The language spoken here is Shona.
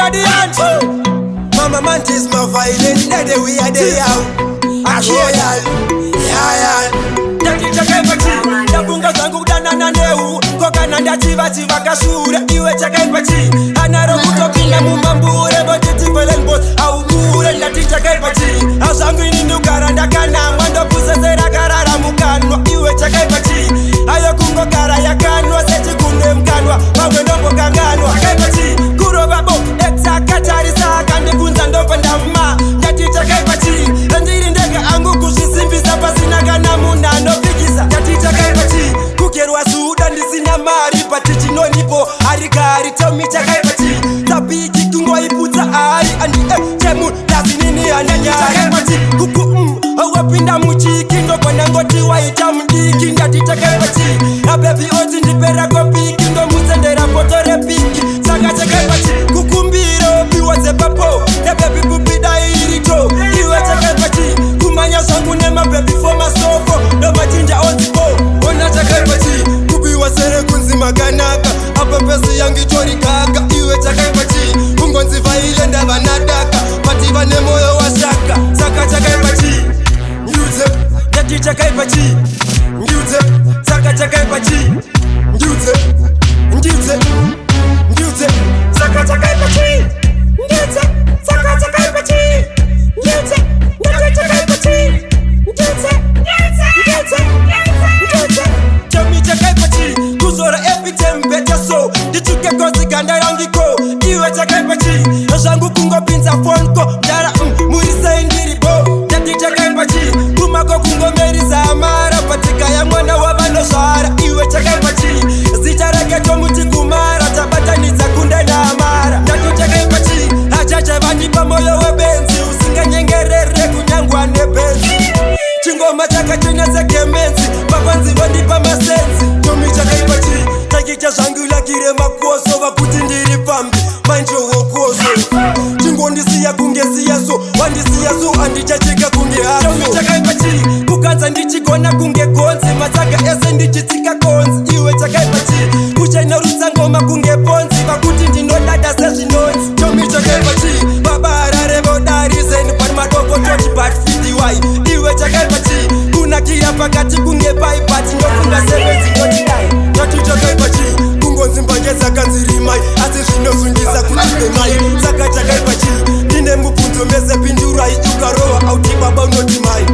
guardian. Mama man is my violent, daddy we are there out. Royal, yeah. Ndaticha kaipachi, ndabunga zangu kudana na neu. Koka nanda chiva kashure, iwe chakaipachi. Anaro kutopinga mumambure, botiti velen boss, au mure. Ndaticha kaipachi, azangu inindu karanda kana. Mwando puse zera karara mukanwa, iwe chakaipachi. Ayo kungo kara ya kanwa, sechi kunde mkanwa. Mawe ndombo kanganwa, kaipachi. Kuro babo, eksa katari saka. Ndikunza ndopa ndama, ndaticha kaipachi. Ndiri ndega angu kushisimbisa pasina kana muna nopikisa. Ndaticha kaipachi, kukerwa suda ndisina mari. Patichi nonipo, harikari tomicha kaipachi. Tapiki kungo iputsa ari. Andi chemu, lazi nini ananyari. Kaipachi, kuku awapinda muchiki. Ndo ngoti waita mdiki. Ndaticha kaipachi, abebi oti ndipera kopiki. Ndo muzendera potore piki. Sakacha kaipachi, kukumbiro biwaze papo. Nebebi pupida irito. Iwe chakaipachi, kumanya zangu nema baby for masofo. No machinja onzipo, ona chakaipachi. Kubiwa sere kunzi maganaka. Apa pesi yangi chori kaka. Iwe chakaipachi, ungonzi vaile ndava nadaka. Pativa ne moyo wa shaka. Saka chakaipachi, nyuze. Yati chakaipachi, nyuze. Saka chakaipachi, nyuze. Saka chakaipachi, nyuze. Saka chakaipachi, nyuze. Yati chakaipachi, nyuze. Chami chakaipachi, kuzora epitem better so. Dichuke kozi ganda rangiko. Iwe chakaipachi, zangu kungo pinza fonko. Dara murisa indiri bo. Yati chakaipachi, kumako kungo meriza amara. Patika ya mwana wabano shara. Iwe chakaipachi, zicharaketo muti kumara. Tabata niza kunde na amara. Yati chakaipachi, hachacha vanipa moyo webenzi. Usinga nyengerere kunyangwa nebenzi. Chingoma chaka chenya sekemenzi. Papanzi vandipa masenzi. Tomi chakaipachi, takicha shangula kire makuoso. Vakuti ndiri pambi, manjo wokoso. Chingo ndisiya kungesiya so. Wandisiya so andichachika kunge haso. Tomi chakaipachi, kukanza ndichigona kunge konzi. Mataka ese ndichitika konzi. Iwe chakaipachi, kuchena rutsa ngoma kunge ponzi. Vakuti ndinodada sezvinonzi. Tomi chakaipachi, babara revo darizeni. Pani madoko tochi bat fiti wai. Iwe chakaipachi, kunakia pakati kunge paipati. Ndokunga sevenzi ndotidai. Tati chakaipachi, kungonzi mbangeza kanzirimai. Asi zvinozungisa kutime mai. Saka chakaipachi, ndine mubvunzo mese pindurai. Ukarowa auti baba unoti mai.